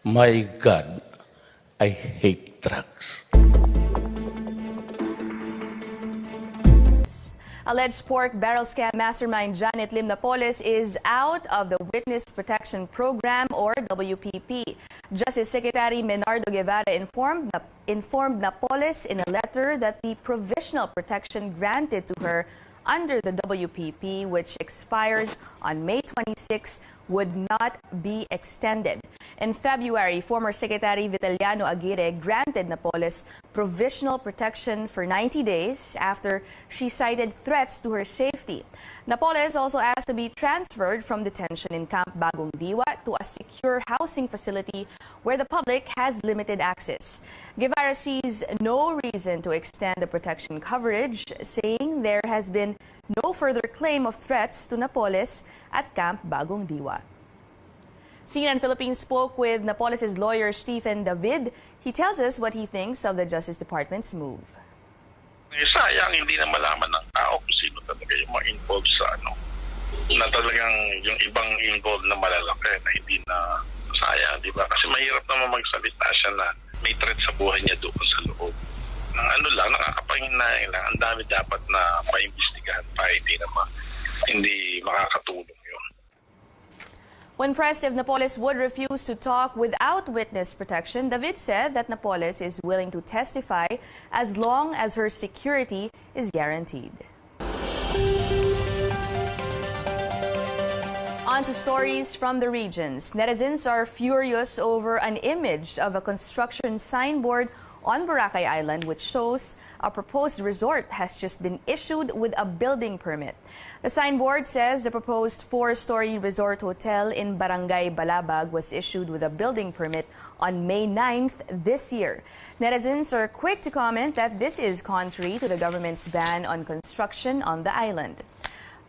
My God, I hate drugs. Alleged pork barrel scam mastermind Janet Lim Napoles is out of the Witness Protection Program, or WPP. Justice Secretary Menardo Guevarra informed Napoles in a letter that the provisional protection granted to her under the WPP, which expires on May 26, would not be extended. In February, former Secretary Vitaliano Aguirre granted Napoles provisional protection for 90 days after she cited threats to her safety. Napoles also asked to be transferred from detention in Camp Bagong Diwa to a secure housing facility where the public has limited access. Guevarra sees no reason to extend the protection coverage, saying there has been no further claim of threats to Napoles at Camp Bagong Diwa. CNN Philippines spoke with Napoles' lawyer Stephen David. He tells us what he thinks of the Justice Department's move. Sayang hindi na malaman ng tao kung sino talaga yung mga involved sa na talagang yung ibang involved na malalaki na hindi na sayang, di ba? Kasi mahirap naman magsalita siya na may threat sa buhay niya doon sa loob. Nakakapanghinayang lang. Ang dami dapat na maimbestigahan pa, hindi makakatulong yun. When pressed if Napoles would refuse to talk without witness protection, David said that Napoles is willing to testify as long as her security is guaranteed. On to stories from the regions. Netizens are furious over an image of a construction signboard on Boracay Island, which shows a proposed resort has just been issued with a building permit. The signboard says the proposed 4-story resort hotel in Barangay Balabag was issued with a building permit on May 9th this year. Netizens are quick to comment that this is contrary to the government's ban on construction on the island.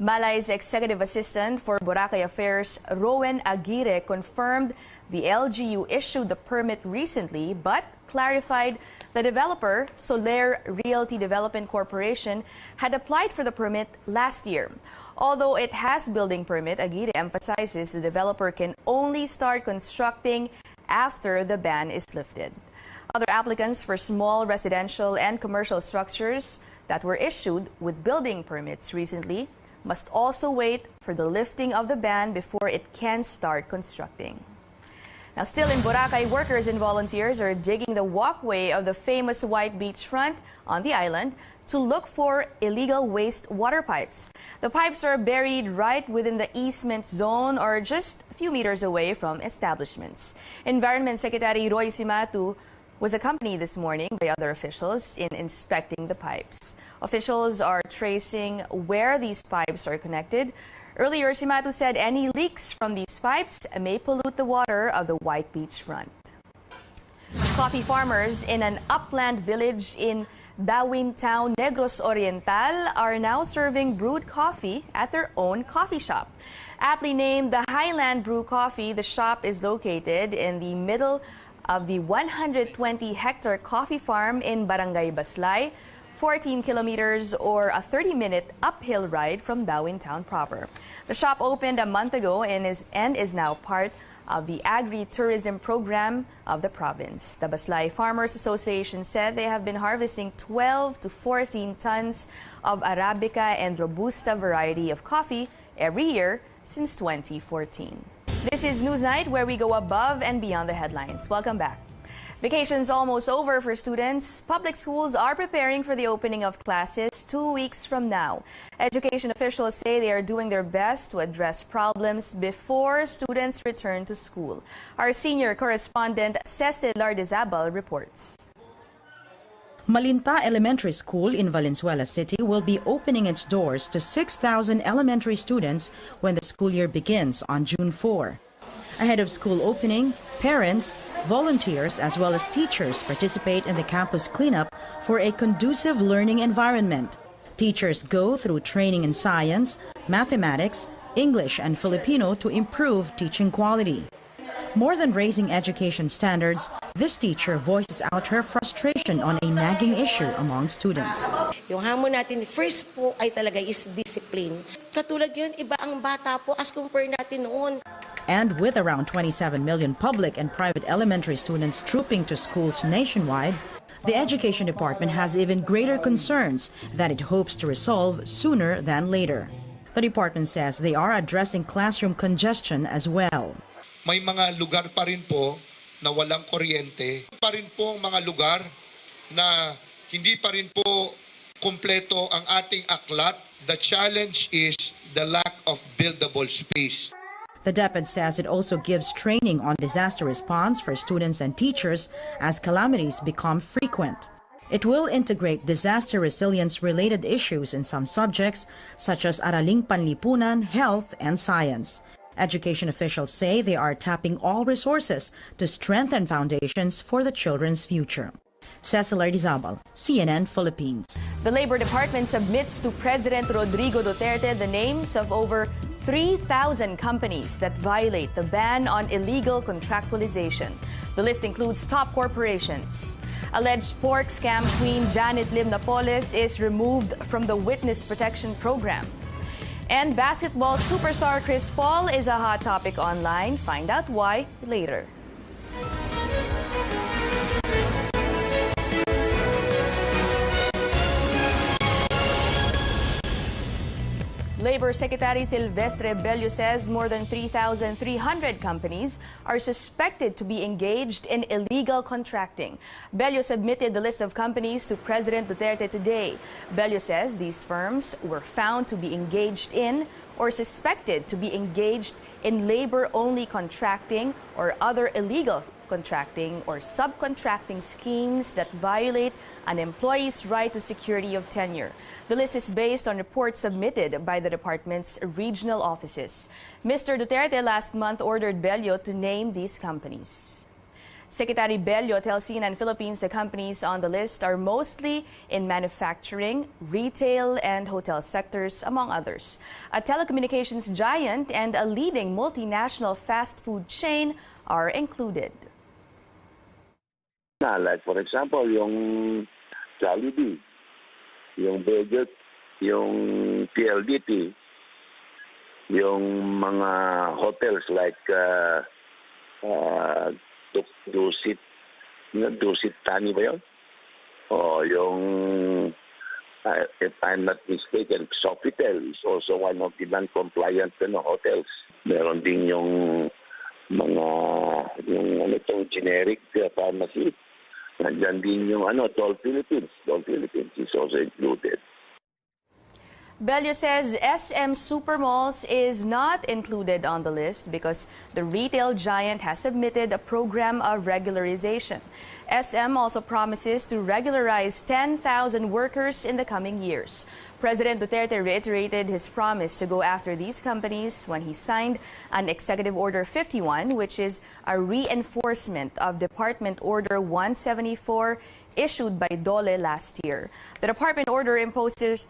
Malay's Executive Assistant for Boracay Affairs, Rowan Aguirre, confirmed the LGU issued the permit recently, but clarified the developer, Soler Realty Development Corporation, had applied for the permit last year. Although it has building permit, Aguirre emphasizes the developer can only start constructing after the ban is lifted. Other applicants for small residential and commercial structures that were issued with building permits recently must also wait for the lifting of the ban before it can start constructing. Now, still in Boracay, workers and volunteers are digging the walkway of the famous white beachfront on the island to look for illegal waste water pipes. The pipes are buried right within the easement zone or just a few meters away from establishments. Environment Secretary Roy Cimatu was accompanied this morning by other officials in inspecting the pipes. Officials are tracing where these pipes are connected. Earlier, Cimatu said any leaks from these pipes may pollute the water of the white beachfront. Coffee farmers in an upland village in Dawin Town, Negros Oriental, are now serving brewed coffee at their own coffee shop. Aptly named the Highland Brew Coffee, the shop is located in the middle of the 120-hectare coffee farm in Barangay Baslay, 14 kilometers or a 30-minute uphill ride from Dawin Town proper. The shop opened a month ago and is now part of the agri-tourism program of the province. The Baslay Farmers Association said they have been harvesting 12 to 14 tons of Arabica and Robusta variety of coffee every year since 2014. This is Newsnight, where we go above and beyond the headlines. Welcome back. Vacation's almost over for students. Public schools are preparing for the opening of classes 2 weeks from now. Education officials say they are doing their best to address problems before students return to school. Our senior correspondent, Cecil Lardizabal, reports. Malinta Elementary School in Valenzuela City will be opening its doors to 6,000 elementary students when the school year begins on June 4. Ahead of school opening, parents, volunteers, as well as teachers participate in the campus cleanup for a conducive learning environment. Teachers go through training in science, mathematics, English, and Filipino to improve teaching quality. More than raising education standards, this teacher voices out her frustration on a nagging issue among students. Yung hamon natin first po ay talaga is discipline. Katulad yun, iba ang bata po as compare natin noon. And with around 27 million public and private elementary students trooping to schools nationwide, the Education Department has even greater concerns that it hopes to resolve sooner than later. The department says they are addressing classroom congestion as well. May mga lugar pa rin po na walang kuryente. Pa rin po mga lugar na hindi pa rin po kumpleto ang ating aklat. The challenge is the lack of buildable space. The DepEd says it also gives training on disaster response for students and teachers as calamities become frequent. It will integrate disaster resilience-related issues in some subjects such as Araling Panlipunan, Health, and Science. Education officials say they are tapping all resources to strengthen foundations for the children's future. Cecil Ardizabal, CNN Philippines. The Labor Department submits to President Rodrigo Duterte the names of over 3,000 companies that violate the ban on illegal contractualization. The list includes top corporations. Alleged pork scam queen Janet Lim Napoles is removed from the Witness Protection Program. And basketball superstar Chris Paul is a hot topic online. Find out why later. Labor Secretary Silvestre Bello says more than 3,300 companies are suspected to be engaged in illegal contracting. Bello submitted the list of companies to President Duterte today. Bello says these firms were found to be engaged in or suspected to be engaged in labor-only contracting or other illegal contracting or subcontracting schemes that violate an employee's right to security of tenure. The list is based on reports submitted by the department's regional offices. Mr. Duterte last month ordered Bello to name these companies. Secretary Bello tells CNN Philippines the companies on the list are mostly in manufacturing, retail, and hotel sectors, among others. A telecommunications giant and a leading multinational fast food chain are included. Like for example, yung Jollibee, yung Budget, yung PLDT, yung mga hotels like Dusit Tani ba yun? O yung, if I'm not mistaken, Sofitel is also one of the non-compliant hotels. Meron din yung mga, yung itong generic pharmacy. Nandiyan din yung Toll Philippines. Toll Philippines is also included. Bello says SM Supermalls is not included on the list because the retail giant has submitted a program of regularization. SM also promises to regularize 10,000 workers in the coming years. President Duterte reiterated his promise to go after these companies when he signed an Executive Order 51, which is a reinforcement of Department Order 174 issued by DOLE last year. The department order imposes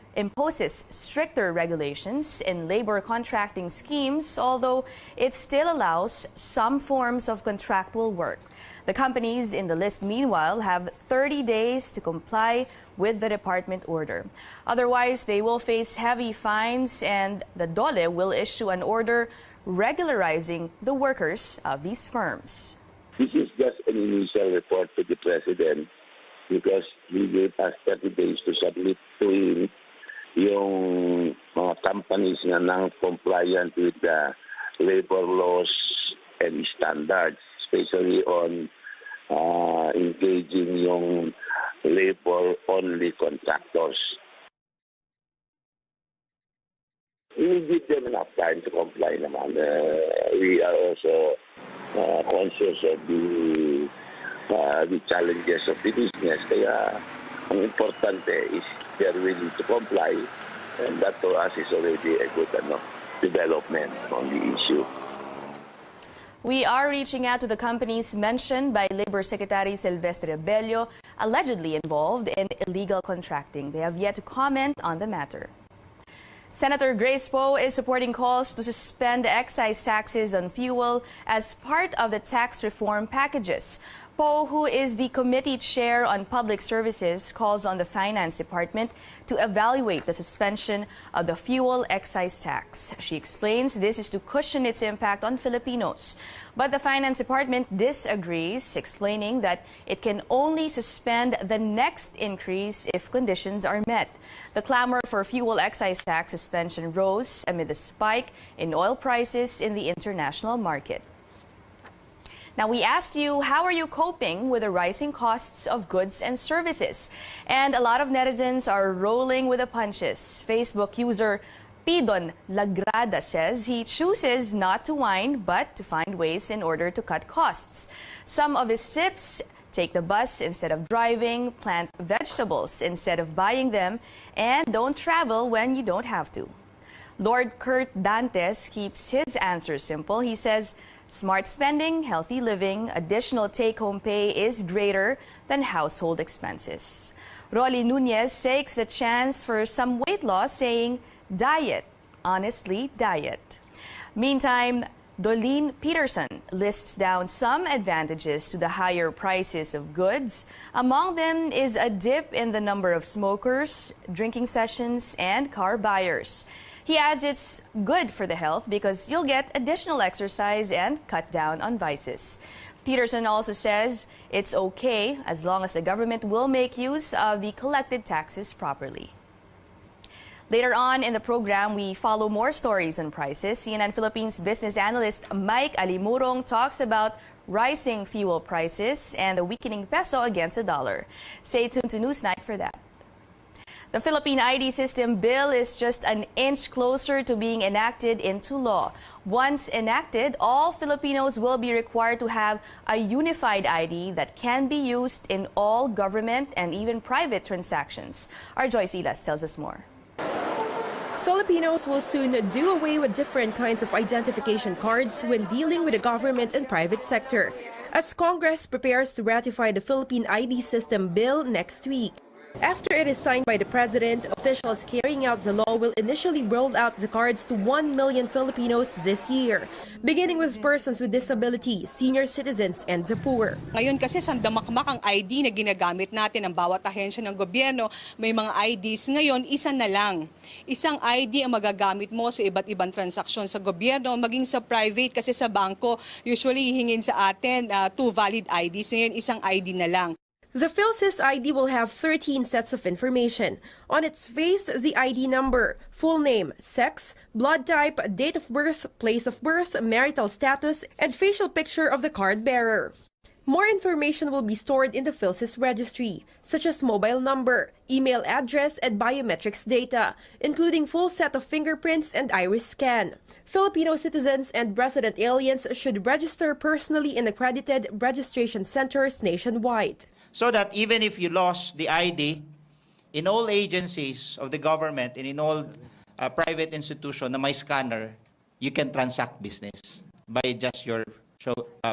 stricter regulations in labor contracting schemes, although it still allows some forms of contractual work. The companies in the list, meanwhile, have 30 days to comply with the department order. Otherwise, they will face heavy fines, and the DOLE will issue an order regularizing the workers of these firms. This is just an initial report to the President because he gave us 30 days to submit to him yung mga companies na non-compliant with the labor laws and standards, especially on engaging yung labor-only contractors. We give them enough time to comply naman. We are also conscious of the challenges of the business. Kaya ang importante is they're willing to comply, and that to us is already a good development on the issue. We are reaching out to the companies mentioned by Labor Secretary Silvestre Bello, allegedly involved in illegal contracting. They have yet to comment on the matter. Senator Grace Poe is supporting calls to suspend excise taxes on fuel as part of the tax reform packages. Poe, who is the committee chair on public services, calls on the Finance Department to evaluate the suspension of the fuel excise tax. She explains this is to cushion its impact on Filipinos. But the Finance Department disagrees, explaining that it can only suspend the next increase if conditions are met. The clamor for fuel excise tax suspension rose amid the spike in oil prices in the international market. Now, we asked you, how are you coping with the rising costs of goods and services? And a lot of netizens are rolling with the punches. Facebook user Pidon Lagrada says he chooses not to whine but to find ways in order to cut costs. Some of his tips: take the bus instead of driving, plant vegetables instead of buying them, and don't travel when you don't have to. Lord Kurt Dantes keeps his answer simple. He says, smart spending, healthy living, additional take-home pay is greater than household expenses. Rolly Nunez takes the chance for some weight loss, saying, diet, honestly, diet. Meantime, Dolene Peterson lists down some advantages to the higher prices of goods. Among them is a dip in the number of smokers, drinking sessions, and car buyers. He adds it's good for the health because you'll get additional exercise and cut down on vices. Peterson also says it's okay as long as the government will make use of the collected taxes properly. Later on in the program, we follow more stories on prices. CNN Philippines business analyst Mike Alimurong talks about rising fuel prices and the weakening peso against the dollar. Stay tuned to Newsnight for that. The Philippine ID system bill is just an inch closer to being enacted into law. Once enacted, all Filipinos will be required to have a unified ID that can be used in all government and even private transactions. Our Joyce Ilas tells us more. Filipinos will soon do away with different kinds of identification cards when dealing with the government and private sector, as Congress prepares to ratify the Philippine ID system bill next week. After it is signed by the President, officials carrying out the law will initially roll out the cards to 1 million Filipinos this year, beginning with persons with disability, senior citizens, and the poor. Ngayon kasi sandamakmak ang ID na ginagamit natin ng bawat ahensya ng gobyerno. May mga IDs. Ngayon, isa na lang. Isang ID ang magagamit mo sa iba't ibang transaksyon sa gobyerno, maging sa private kasi sa bangko, usually hihingin sa atin 2 valid IDs. Ngayon, isang ID na lang. The PhilSys ID will have 13 sets of information. On its face, the ID number, full name, sex, blood type, date of birth, place of birth, marital status, and facial picture of the card bearer. More information will be stored in the PhilSys registry, such as mobile number, email address, and biometrics data, including full set of fingerprints and iris scan. Filipino citizens and resident aliens should register personally in accredited registration centers nationwide. So that even if you lost the ID, in all agencies of the government and in all private institutions na may scanner, you can transact business by just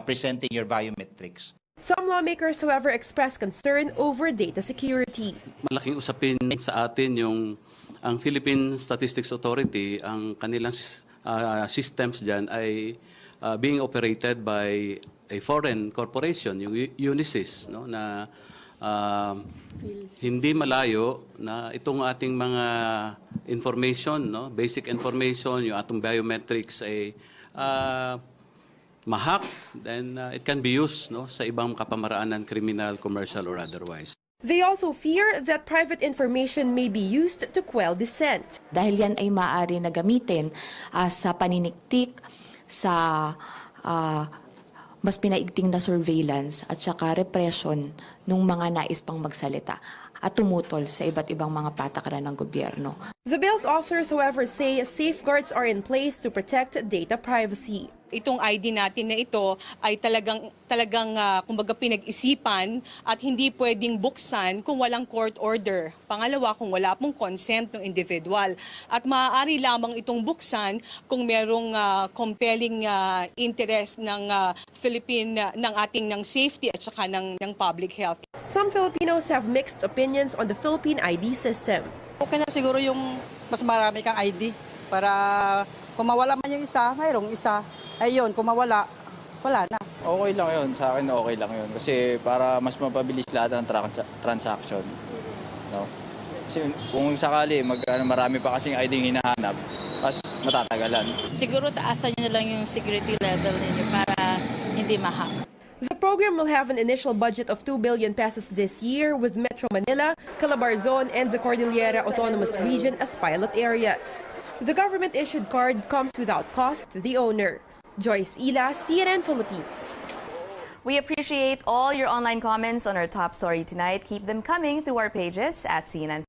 presenting your biometrics. Some lawmakers, however, express concern over data security. Malaking usapin sa atin ang Philippine Statistics Authority, ang kanilang systems dyan ay being operated by a foreign corporation, yung Unisys, no, na hindi malayo na itong ating mga information, no, basic information, yung atong biometrics ay mahak, then it can be used, no, sa ibang kapamaraanan, criminal, commercial, or otherwise. They also fear that private information may be used to quell dissent. Dahil yan ay maaari na gamitin sa paniniktik, sa mas pinaigting na surveillance at saka repression ng mga nais pang magsalita at tumutol sa iba't ibang mga patakaran ng gobyerno. The bill's authors, however, say safeguards are in place to protect data privacy. Itong ID natin na ito ay talagang kumbaga pinag-isipan at hindi pwedeng buksan kung walang court order. Pangalawa, kung wala pong consent ng individual. At maaari lamang itong buksan kung merong compelling interest ng ng safety at saka ng public health. Some Filipinos have mixed opinions on the Philippine ID system. Okay na siguro yung mas marami kang ID para kung mawala man yung isa, mayroong isa. Ayun, kung mawala, wala na. Okay lang yun. Sa akin okay lang yun. Kasi para mas mapabilis lahat ng transaction. No? Kasi kung sakali, marami pa kasing ID hinahanap, mas matatagalan. Siguro taasan nyo lang yung security level ninyo para hindi ma-hack. The program will have an initial budget of 2 billion pesos this year, with Metro Manila, Calabarzon, and the Cordillera Autonomous Region as pilot areas. The government-issued card comes without cost to the owner. Joyce Ila, CNN Philippines. We appreciate all your online comments on our top story tonight. Keep them coming through our pages at CNN.